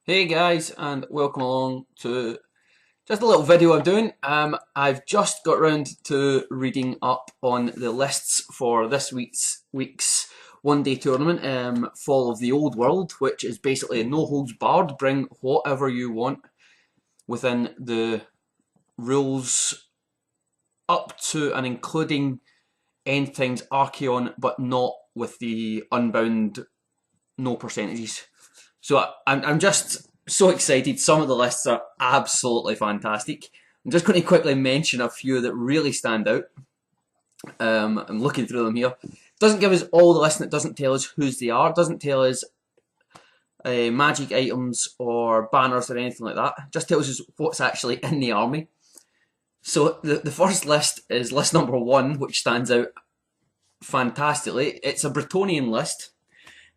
Hey guys, and welcome along to just a little video I'm doing. I've just got round to reading up on the lists for this week's one-day tournament, Fall of the Old World, which is basically a no holds barred. Bring whatever you want within the rules up to and including End Times Archaeon, but not with the Unbound no percentages. So I'm just so excited. Some of the lists are absolutely fantastic. I'm just going to quickly mention a few that really stand out. I'm looking through them here. It doesn't give us all the list and it doesn't tell us whose they are. It doesn't tell us magic items or banners or anything like that. It just tells us what's actually in the army. So the first list is list number 1, which stands out fantastically. It's a Bretonnian list.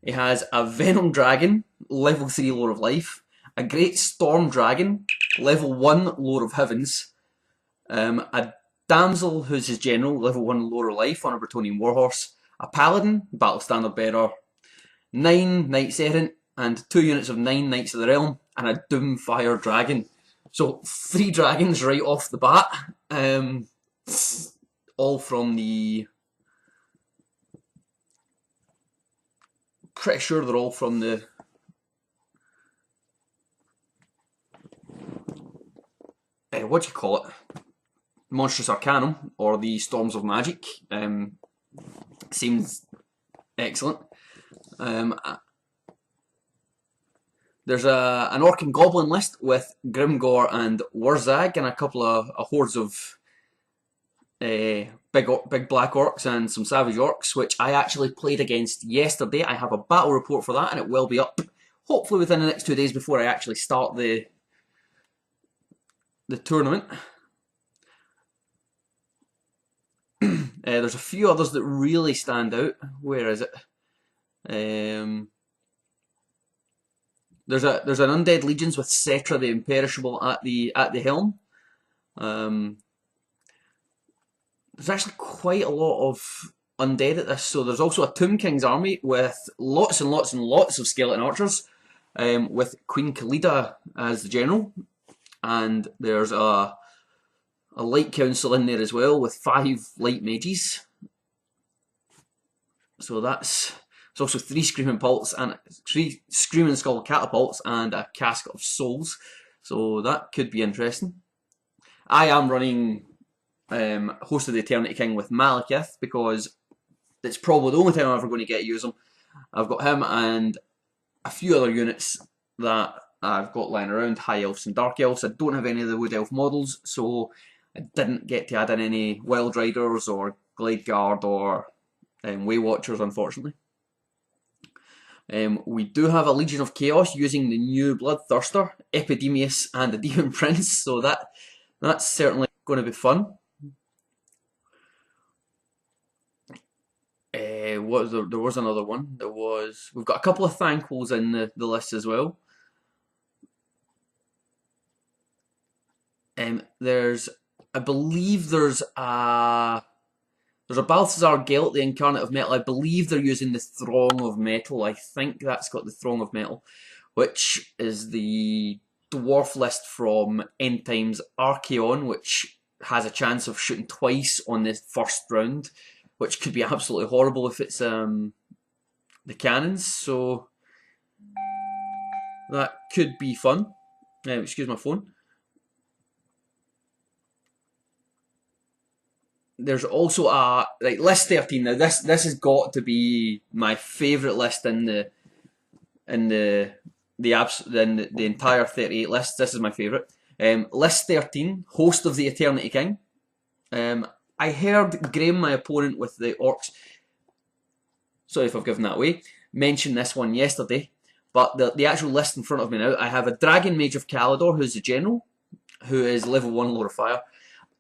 It has a Venom Dragon, level 3 Lore of Life, a Great Storm Dragon, level 1 Lore of Heavens, a Damsel who's his general, level 1 Lore of Life on a Bretonnian Warhorse, a Paladin, Battle Standard Bearer, 9 Knights Errant, and 2 units of 9 Knights of the Realm, and a Doomfire Dragon. So 3 dragons right off the bat, all from the... Pretty sure they're all from the what do you call it? Monstrous Arcanum or the Storms of Magic. Seems excellent. There's an Orc and Goblin list with Grimgor and Wurzag and a couple of hordes of big black orcs and some savage orcs, which I actually played against yesterday. I have a battle report for that, and it will be up hopefully within the next 2 days before I actually start the tournament. There's a few others that really stand out. Where is it? There's an Undead Legions with Cetra the Imperishable at the helm. There's actually quite a lot of undead at this, so there's also a Tomb King's army with lots and lots and lots of skeleton archers, with Queen Khalida as the general, and there's a light council in there as well with 5 light mages. So there's also 3 screaming pulse and 3 screaming skull catapults and a casket of souls. So that could be interesting. I am running Host of the Eternity King with Malekith because it's probably the only time I'm ever going to get to use him. I've got him and a few other units that I've got lying around, High Elves and Dark Elves. I don't have any of the Wood Elf models, so I didn't get to add in any Wild Riders or Glade Guard or Way Watchers, unfortunately. We do have a Legion of Chaos using the new Bloodthirster, Epidemius and the Demon Prince, so that's certainly going to be fun. There was another one. We've got a couple of Thankfuls in the list as well. I believe there's a Balthazar Gelt, the Incarnate of Metal. I believe they're using the Throng of Metal. I think that's got the Throng of Metal, which is the dwarf list from End Times Archaeon, which has a chance of shooting twice on the first round, which could be absolutely horrible if it's the cannons. So that could be fun. Excuse my phone. There's also a list 13. Now this has got to be my favourite list in the entire 38 lists. This is my favourite. List 13, Host of the Eternity King. I heard Graham, my opponent with the orcs, sorry if I've given that away, mention this one yesterday, but the actual list in front of me now, I have a Dragon Mage of Calidor, who's the general, who is level 1 Lore of Fire.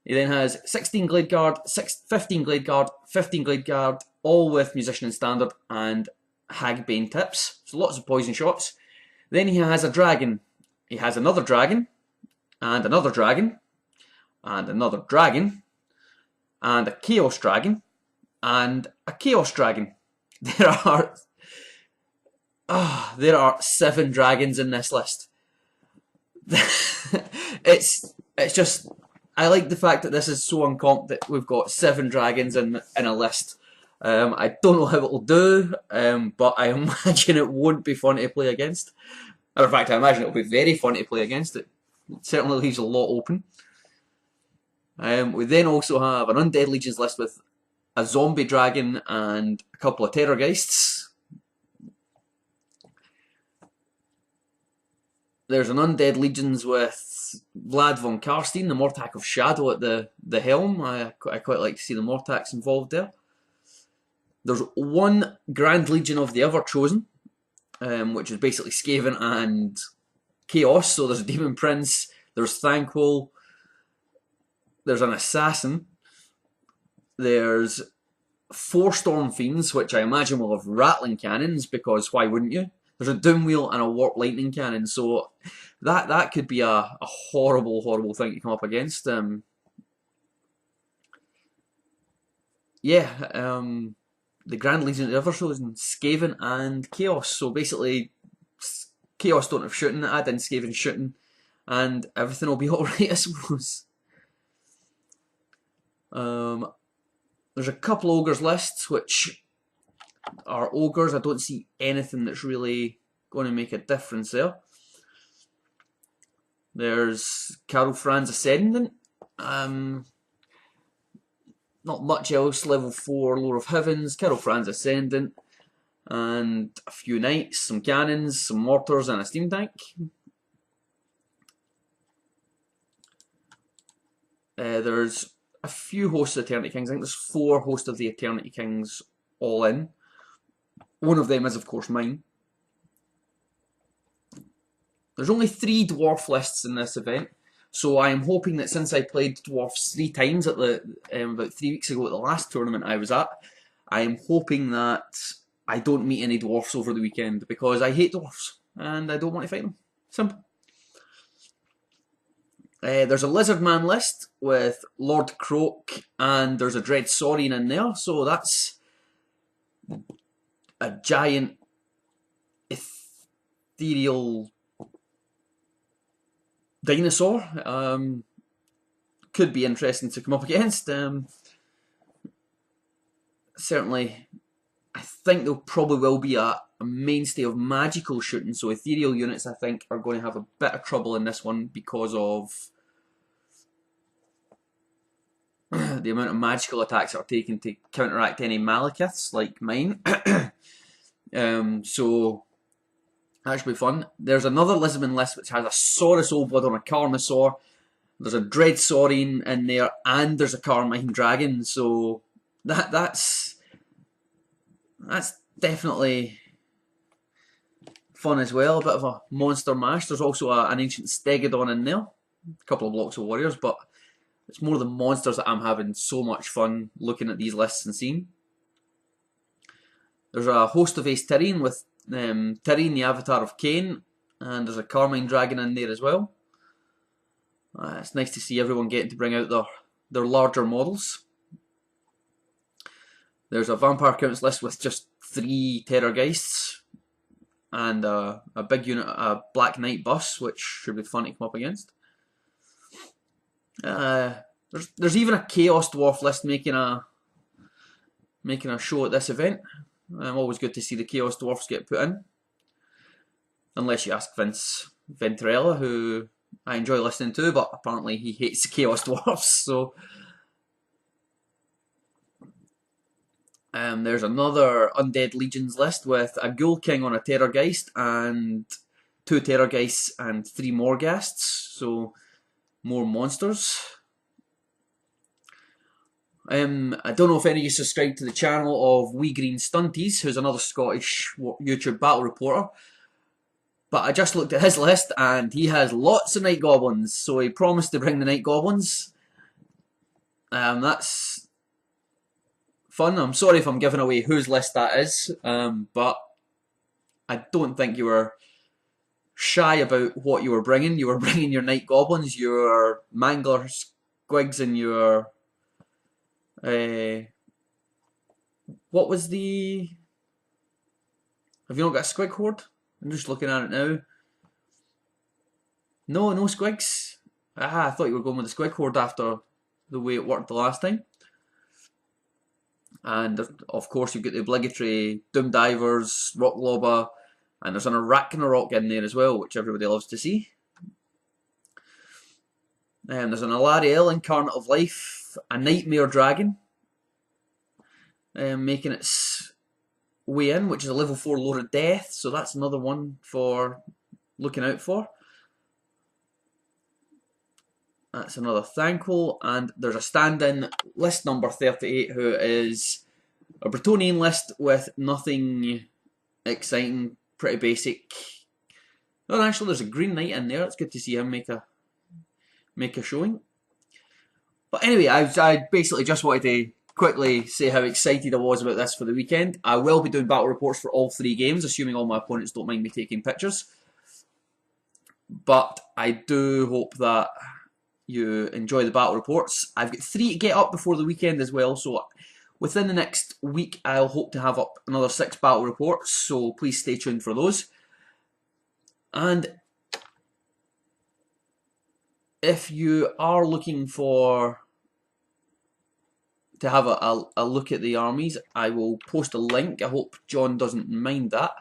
He then has 16 Glade Guard, 15 Glade Guard, 15 Glade Guard, all with Musician and Standard and Hagbane tips, so lots of poison shots. Then he has a dragon. He has another dragon, and another dragon, and another dragon, and a Chaos Dragon, and a Chaos Dragon. There are 7 dragons in this list. it's just, I like the fact that this is so uncommon that we've got 7 dragons in a list. I don't know how it'll do, but I imagine it won't be fun to play against. Or in fact, I imagine it'll be very fun to play against. It certainly leaves a lot open. We then also have an Undead Legions list with a zombie dragon and a couple of terrorgeists. There's an Undead Legions with Vlad von Karstein, the Mortak of Shadow at the helm. I quite like to see the Mortaks involved there. There's one Grand Legion of the Ever-Chosen, which is basically Skaven and Chaos. So there's a Demon Prince, there's Thankful, there's an Assassin, there's 4 Storm Fiends, which I imagine will have rattling cannons, because why wouldn't you? There's a Doomwheel and a Warp Lightning Cannon, so that could be a horrible, horrible thing to come up against. The Grand Legion of the Ever-Chosen, Skaven and Chaos. So basically, Chaos don't have shooting, add in Skaven shooting, and everything will be alright, I suppose. There's a couple Ogres lists, which are Ogres. I don't see anything that's really going to make a difference there. There's Carol Fran's Ascendant. Not much else. Level 4 Lore of Heavens, Carol Fran's Ascendant, and a few knights, some cannons, some mortars, and a steam tank. There's a few hosts of Eternity Kings. I think there's 4 hosts of the Eternity Kings all in. One of them is, of course, mine. There's only 3 dwarf lists in this event, so I am hoping that since I played dwarfs 3 times at the about 3 weeks ago at the last tournament I was at, I am hoping that I don't meet any dwarfs over the weekend, because I hate dwarfs and I don't want to fight them. Simple. There's a Lizard Man list with Lord Croak, and there's a Dread Saurian in there, so that's a giant ethereal dinosaur. Could be interesting to come up against. Certainly, I think there probably will be a mainstay of magical shooting, so ethereal units I think are going to have a bit of trouble in this one because of the amount of magical attacks that are taken to counteract any Malekiths like mine. So that should be fun. There's another Lisbon list which has a Saurus Oldblood on a Carnosaur. There's a Dread Saurian in there, and there's a Carmine Dragon. So that's definitely fun as well. A bit of a monster mash. There's also an Ancient Stegodon in there. A couple of blocks of warriors, but it's more the monsters that I'm having so much fun looking at these lists and seeing. There's a host of Ace Tyrene with Tyrene, the Avatar of Cain, and there's a Carmine Dragon in there as well. It's nice to see everyone getting to bring out their larger models. There's a Vampire Counts list with just 3 Terrorgeists and a big unit, a Black Knight bus, which should be fun to come up against. There's even a Chaos Dwarf list making a show at this event. Always good to see the Chaos Dwarfs get put in. Unless you ask Vince Venturella, who I enjoy listening to, but apparently he hates the Chaos Dwarfs, so... there's another Undead Legions list with a Ghoul King on a Terrorgeist and 2 Terrorgeists and 3 Morghasts, so more monsters. I don't know if any of you subscribe to the channel of Wee Green Stunties, who's another Scottish YouTube battle reporter, but I just looked at his list and he has lots of Night Goblins, so he promised to bring the Night Goblins. That's fun. I'm sorry if I'm giving away whose list that is, but I don't think you were shy about what you were bringing. You were bringing your Night Goblins, your Mangler Squigs, and your... what was the... Have you not got a Squig Horde? I'm just looking at it now. No, no squigs. Ah, I thought you were going with the squig horde after the way it worked the last time. And of course you've got the obligatory Doom Divers, Rock Lobber, and there's an Arachnarok in there as well, which everybody loves to see. There's an Alariel, Incarnate of Life, a Nightmare Dragon, making its way in, which is a level 4 Lord of Death, so that's another one for looking out for. That's another Thankful, and there's a stand-in list number 38 who is a Bretonnian list with nothing exciting, pretty basic. Oh, actually there's a Green Knight in there, it's good to see him make a showing. But anyway, I basically just wanted to quickly say how excited I was about this for the weekend. I will be doing battle reports for all 3 games, assuming all my opponents don't mind me taking pictures. But I do hope that you enjoy the battle reports. I've got 3 to get up before the weekend as well, so within the next week I'll hope to have up another 6 battle reports, so please stay tuned for those. And if you are looking to have a look at the armies, I will post a link. I hope John doesn't mind that.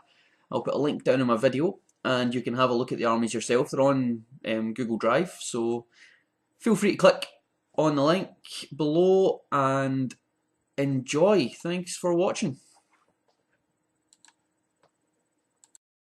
I'll put a link down in my video and you can have a look at the armies yourself. They're on Google Drive, so feel free to click on the link below and enjoy. Thanks for watching.